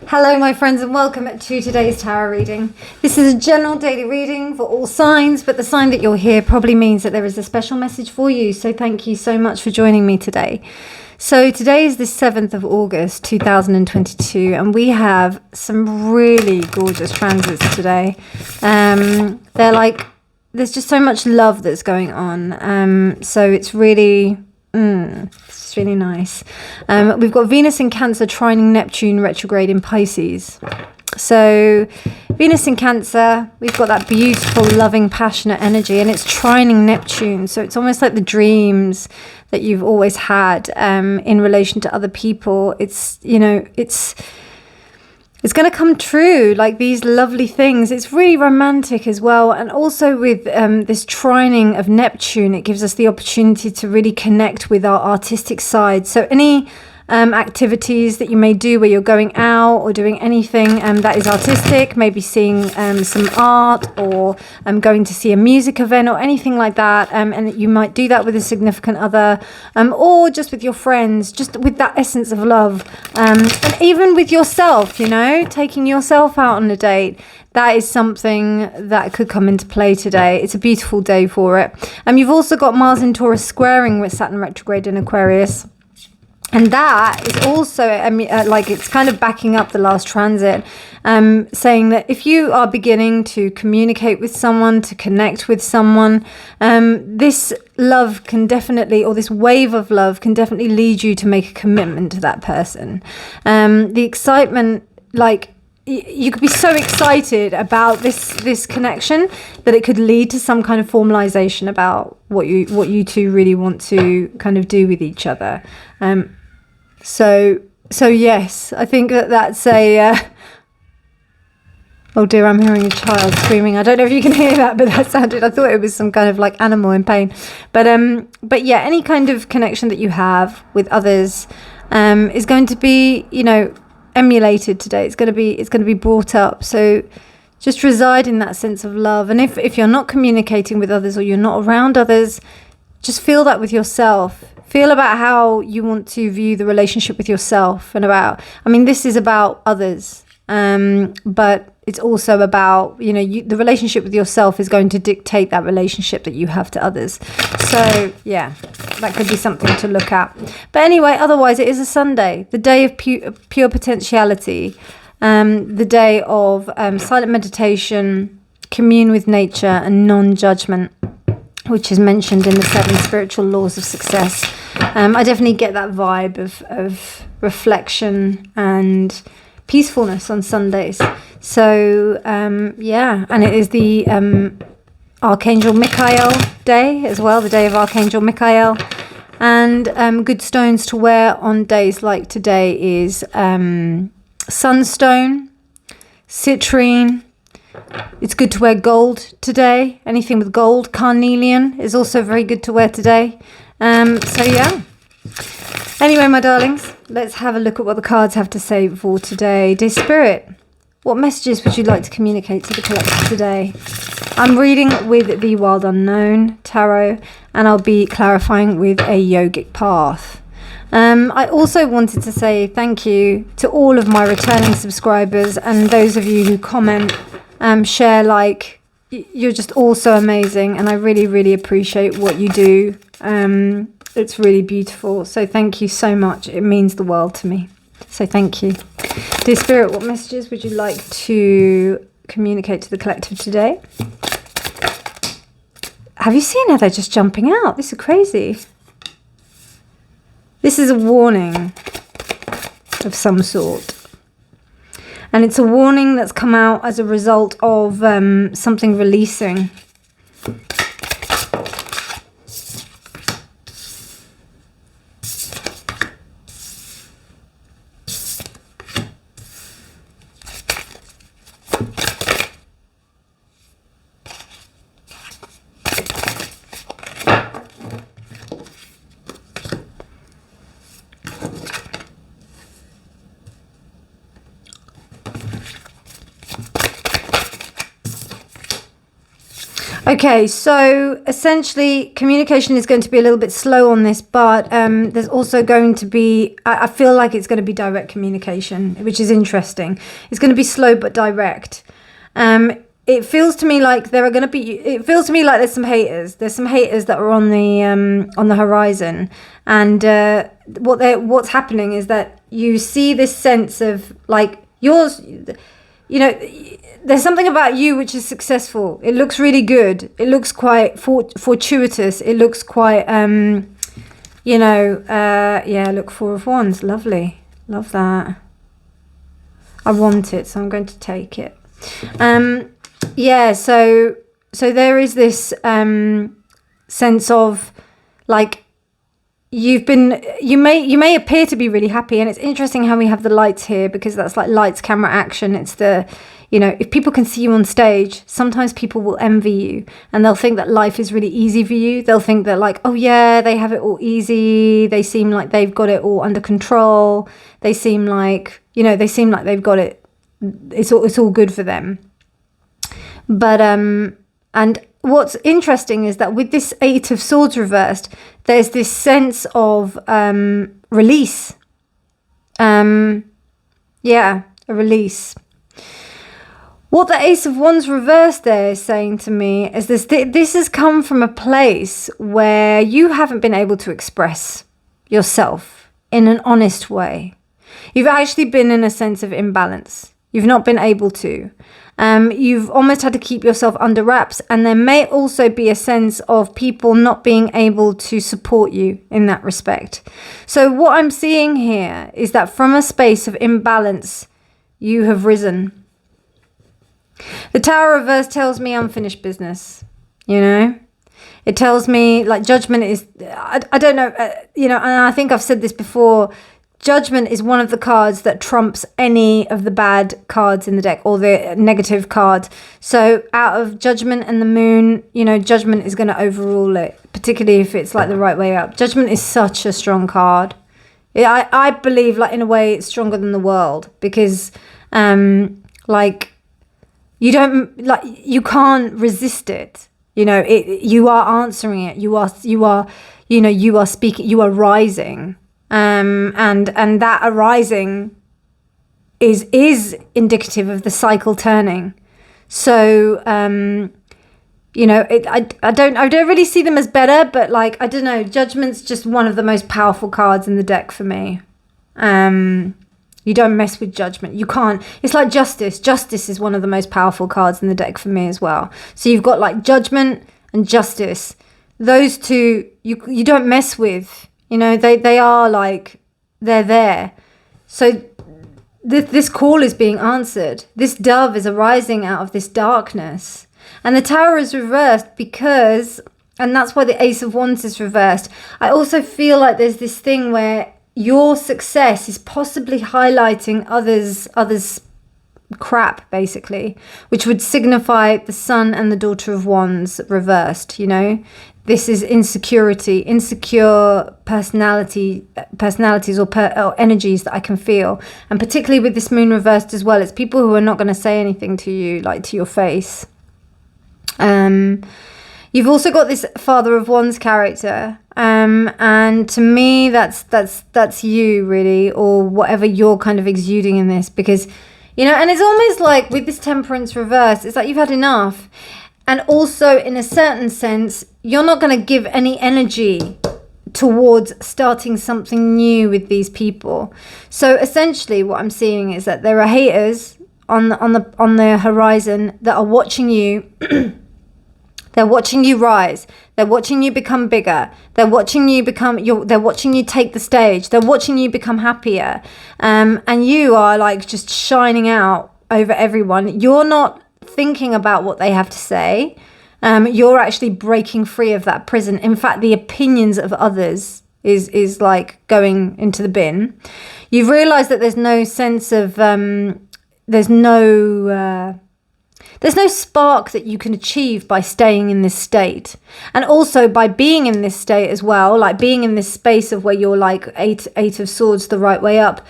Hello my friends and welcome to today's tarot reading. This is a general daily reading for all signs, but the sign that you're here probably means that there is a special message for you. So thank you so much for joining me today. So today is the 7th of August 2022 and we have some really gorgeous transits today. There's just so much love that's going on. So it's really... it's really nice. We've got Venus in Cancer trining Neptune retrograde in Pisces. So Venus in Cancer, we've got that beautiful, loving, passionate energy, and it's trining Neptune. So it's almost like the dreams that you've always had in relation to other people. It's going to come true, like these lovely things. It's really romantic as well. And also with this trining of Neptune, it gives us the opportunity to really connect with our artistic side. So any activities that you may do where you're going out or doing anything that is artistic, maybe seeing some art or going to see a music event or anything like that, and you might do that with a significant other or just with your friends, just with that essence of love, and even with yourself, taking yourself out on a date. That is something that could come into play today. It's a beautiful day for it. You've also got Mars in Taurus squaring with Saturn retrograde in Aquarius. And that is also, it's kind of backing up the last transit, saying that if you are beginning to communicate with someone, to connect with someone, this love can definitely, or this wave of love can definitely lead you to make a commitment to that person. The excitement, you could be so excited about this connection that it could lead to some kind of formalization about what you two really want to kind of do with each other. So yes, I think that's a... oh dear, I'm hearing a child screaming. I don't know if you can hear that, but I thought it was some kind of like animal in pain. But yeah, any kind of connection that you have with others is going to be, emulated today. It's going to be brought up. So just reside in that sense of love. And if you're not communicating with others or you're not around others, just feel that with yourself. Feel about how you want to view the relationship with yourself and this is about others, but it's also about, the relationship with yourself is going to dictate that relationship that you have to others. So yeah, that could be something to look at. But anyway, otherwise it is a Sunday, the day of pure potentiality, the day of silent meditation, commune with nature and non-judgment, which is mentioned in the 7 spiritual laws of success. I definitely get that vibe of reflection and peacefulness on Sundays. So, yeah, and it is the Archangel Michael day as well, the day of Archangel Michael. And good stones to wear on days like today is sunstone, citrine. It's good to wear gold today. Anything with gold, carnelian is also very good to wear today. So yeah. Anyway, my darlings, let's have a look at what the cards have to say for today. Dear Spirit, what messages would you like to communicate to the collective today? I'm reading with the Wild Unknown Tarot, and I'll be clarifying with a yogic path. I also wanted to say thank you to all of my returning subscribers and those of you who comment, share, you're just all so amazing, and I really, really appreciate what you do. It's really beautiful. So thank you so much. It means the world to me. So thank you. Dear Spirit, what messages would you like to communicate to the collective today? Have you seen how they're just jumping out? This is crazy. This is a warning of some sort. And it's a warning that's come out as a result of something releasing. Okay, so essentially communication is going to be a little bit slow on this, but there's also going to be, I feel like it's going to be direct communication, which is interesting. It's going to be slow but direct. It feels to me like there's some haters. There's some haters that are on the horizon, and what's happening is that you see this sense of like yours, you know, there's something about you which is successful. It looks really good. It looks quite fortuitous. It looks quite, yeah, look, 4 of Wands. Lovely. Love that. I want it, so I'm going to take it. Yeah, so there is this sense of like you may appear to be really happy, and it's interesting how we have the lights here, because that's like lights, camera, action. It's the, you know, if people can see you on stage, sometimes people will envy you and they'll think that life is really easy for you. They'll think that like, oh yeah, they have it all easy. They seem like they've got it all under control. They seem like, you know, they've got it. It's all good for them. But, and what's interesting is that with this 8 of Swords reversed, there's this sense of release. Yeah, a release. What the Ace of Wands reversed there is saying to me is this has come from a place where you haven't been able to express yourself in an honest way. You've actually been in a sense of imbalance. You've not been able to. You've almost had to keep yourself under wraps, and there may also be a sense of people not being able to support you in that respect. So what I'm seeing here is that from a space of imbalance, you have risen. The Tower reverse tells me unfinished business, you know. It tells me like judgment is, I don't know, you know, and I think I've said this before, judgment is one of the cards that trumps any of the bad cards in the deck or the negative cards. So out of judgment and the moon, you know, judgment is going to overrule it, particularly if it's like the right way up. Judgment is such a strong card. I believe like in a way it's stronger than the world, because like you can't resist it. You know, you are answering it. You are speaking, you are rising. And that arising is indicative of the cycle turning. So, you know, I don't really see them as better, but like, I don't know, judgment's just one of the most powerful cards in the deck for me. You don't mess with judgment. You can't. It's like justice. Justice is one of the most powerful cards in the deck for me as well. So you've got like judgment and justice. Those two, you don't mess with. You know, they are like, they're there. So this call is being answered. This dove is arising out of this darkness. And the Tower is reversed because, and that's why the Ace of Wands is reversed. I also feel like there's this thing where your success is possibly highlighting others' crap, basically, which would signify the Sun and the Daughter of Wands reversed, you know. This is insecurity, insecure personalities or energies that I can feel. And particularly with this moon reversed as well, it's people who are not going to say anything to you, like to your face. You've also got this Father of Wands character. And to me, that's you really, or whatever you're kind of exuding in this, because, you know, and it's almost like with this Temperance reverse, it's like you've had enough. And also in a certain sense, you're not going to give any energy towards starting something new with these people. So essentially what I'm seeing is that there are haters on the horizon that are watching you. They're watching you rise. They're watching you become bigger. They're watching you they're watching you take the stage. They're watching you become happier. And you are like just shining out over everyone. You're not thinking about what they have to say. You're actually breaking free of that prison. In fact, the opinions of others is like going into the bin. You've realized that there's no sense of there's no spark that you can achieve by staying in this state. And also by being in this state as well, like being in this space of where you're like eight of swords the right way up,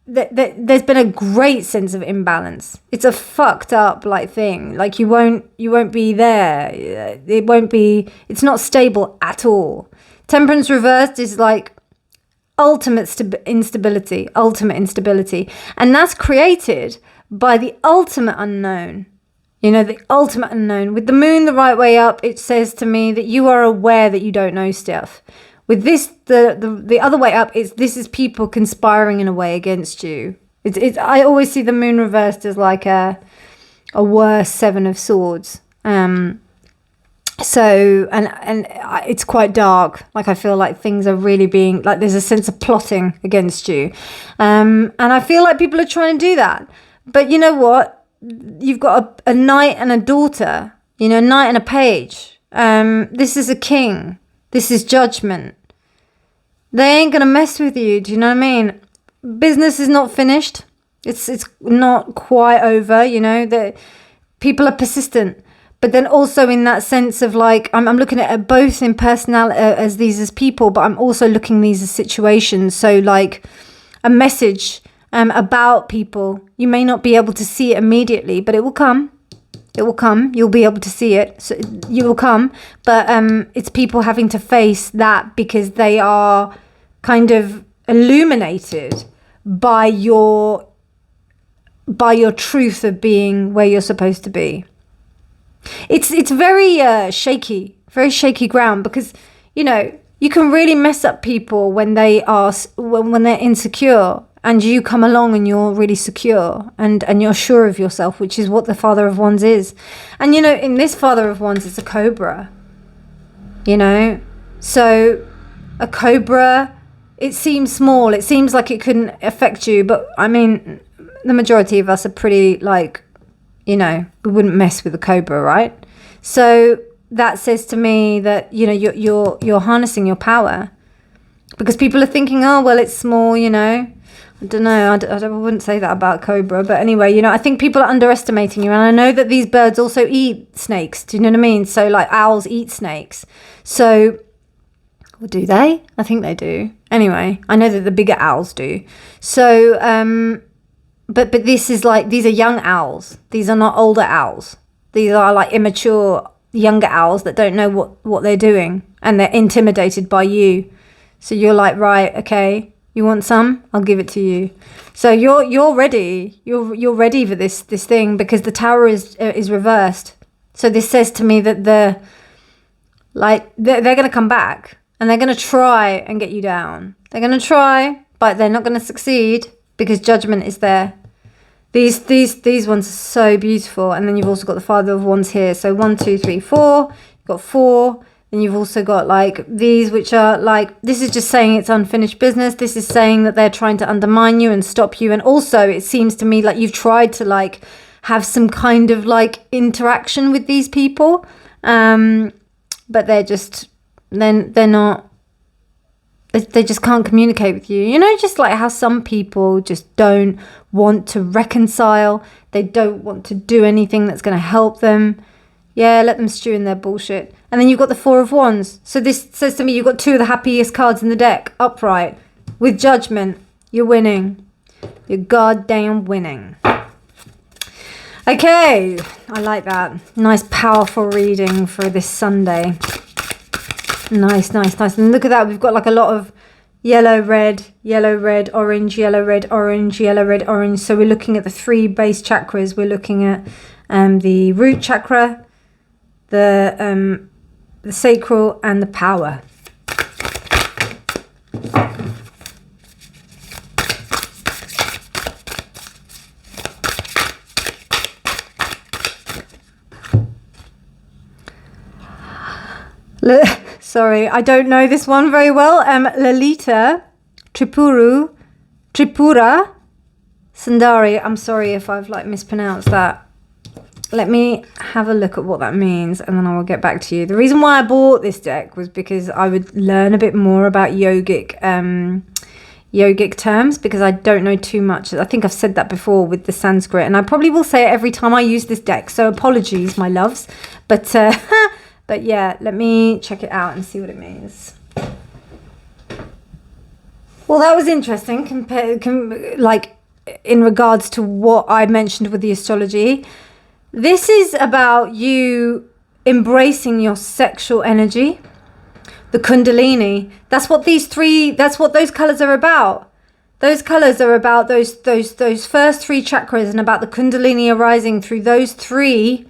there's been a great sense of imbalance. It's a fucked up like thing. Like you won't be there. It's not stable at all. Temperance reversed is like ultimate instability. And that's created by the ultimate unknown. The ultimate unknown. With the moon the right way up, it says to me that you are aware that you don't know stuff. With this, the other way up, this is people conspiring in a way against you. I always see the moon reversed as like a worse Seven of Swords. So it's quite dark. Like I feel like things are really being like there's a sense of plotting against you, and I feel like people are trying to do that. But you know what? You've got a knight and a daughter. A knight and a page. This is a king. This is judgment. They ain't gonna mess with you. Do you know what I mean? Business is not finished. It's not quite over. That people are persistent. But then also in that sense of like, I'm looking at it both in personality as these as people, but I'm also looking at these as situations. So like a message about people, you may not be able to see it immediately, but it will come. It will come. You'll be able to see it. So you will come. But it's people having to face that because they are kind of illuminated by your truth of being where you're supposed to be. It's very shaky ground because you can really mess up people when they're insecure, and you come along and you're really secure and you're sure of yourself, which is what the Father of Wands is. And in this Father of Wands, it's a cobra. So a cobra, it seems small. It seems like it couldn't affect you, but I mean, the majority of us are pretty like. We wouldn't mess with a cobra, right? So that says to me that you're harnessing your power, because people are thinking, oh well, it's small. I don't know. I wouldn't say that about cobra, but anyway, I think people are underestimating you, and I know that these birds also eat snakes. Do you know what I mean? So like owls eat snakes. So, well, do they? I think they do. Anyway, I know that the bigger owls do. So. But this is like, these are young owls. These are not older owls. These are like immature, younger owls that don't know what they're doing. And they're intimidated by you. So you're like, right, okay, you want some? I'll give it to you. So you're ready. You're ready for this thing, because the tower is reversed. So this says to me that they're going to come back. And they're going to try and get you down. They're going to try, but they're not going to succeed, because judgment is there. These ones are so beautiful. And then you've also got the Father of Wands here. So 1, 2, 3, 4. You've got 4. Then you've also got like these, which are like, this is just saying it's unfinished business. This is saying that they're trying to undermine you and stop you. And also it seems to me like you've tried to like have some kind of like interaction with these people. But they're just, they're not. They just can't communicate with you. Just like how some people just don't want to reconcile. They don't want to do anything that's going to help them. Yeah, let them stew in their bullshit. And then you've got the Four of Wands. So this says to me you've got 2 of the happiest cards in the deck, upright. With judgment, you're winning. You're goddamn winning. Okay, I like that. Nice, powerful reading for this Sunday. Nice. And look at that. We've got like a lot of yellow, red, orange, yellow, red, orange, yellow, red, orange. So we're looking at the 3 base chakras. We're looking at the root chakra, the sacral, and the power. Sorry, I don't know this one very well. Lalita Tripura Sundari. I'm sorry if I've like mispronounced that. Let me have a look at what that means, and then I will get back to you. The reason why I bought this deck was because I would learn a bit more about yogic terms, because I don't know too much. I think I've said that before with the Sanskrit, and I probably will say it every time I use this deck. So apologies, my loves. But but yeah, let me check it out and see what it means. Well, that was interesting, like in regards to what I mentioned with the astrology. This is about you embracing your sexual energy, the Kundalini. That's what those colors are about. Those colors are about those first 3 chakras, and about the Kundalini arising through those 3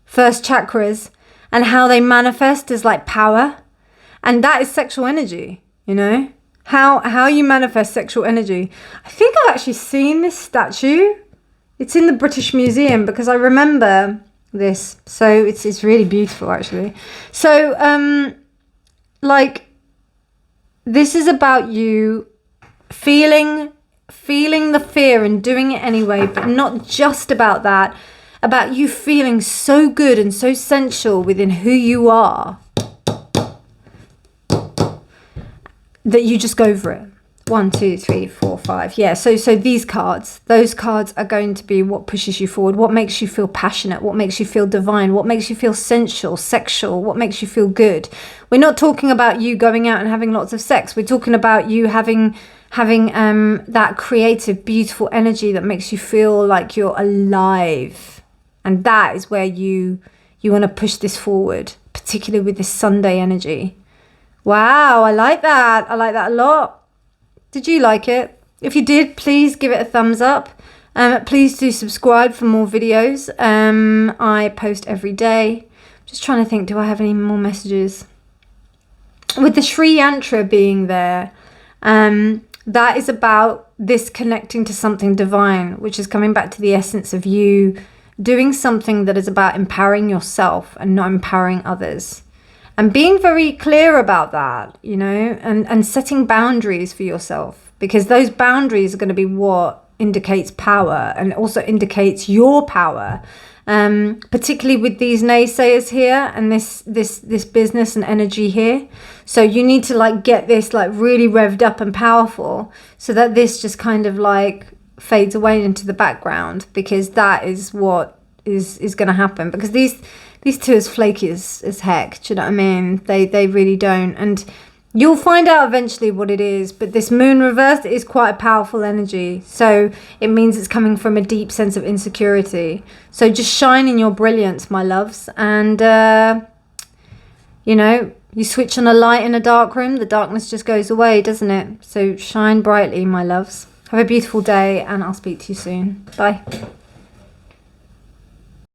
first chakras and how they manifest as like power. And that is sexual energy, you know? How you manifest sexual energy. I think I've actually seen this statue. It's in the British Museum because I remember this. So it's really beautiful, actually. So like, this is about you feeling the fear and doing it anyway, but not just about that, about you feeling so good and so sensual within who you are that you just go for it. 1, 2, 3, 4, 5. Yeah, so those cards are going to be what pushes you forward, what makes you feel passionate, what makes you feel divine, what makes you feel sensual, sexual, what makes you feel good. We're not talking about you going out and having lots of sex. We're talking about you having that creative, beautiful energy that makes you feel like you're alive. And that is where you want to push this forward, particularly with this Sunday energy. Wow, I like that. I like that a lot. Did you like it? If you did, please give it a thumbs up. Please do subscribe for more videos. I post every day. Just trying to think, do I have any more messages? With the Sri Yantra being there, that is about this connecting to something divine, which is coming back to the essence of you doing something that is about empowering yourself and not empowering others. And being very clear about that, you know, and setting boundaries for yourself, because those boundaries are going to be what indicates power and also indicates your power, particularly with these naysayers here and this business and energy here. So you need to like get this like really revved up and powerful so that this just kind of like fades away into the background, because that is what is going to happen, because these two is flaky as heck. Do you know what I mean? They really don't. And you'll find out eventually what it is. But this moon reversed is quite a powerful energy. So it means it's coming from a deep sense of insecurity. So just shine in your brilliance, my loves. And, you know, you switch on a light in a dark room, the darkness just goes away, doesn't it? So shine brightly, my loves. Have a beautiful day, and I'll speak to you soon. Bye.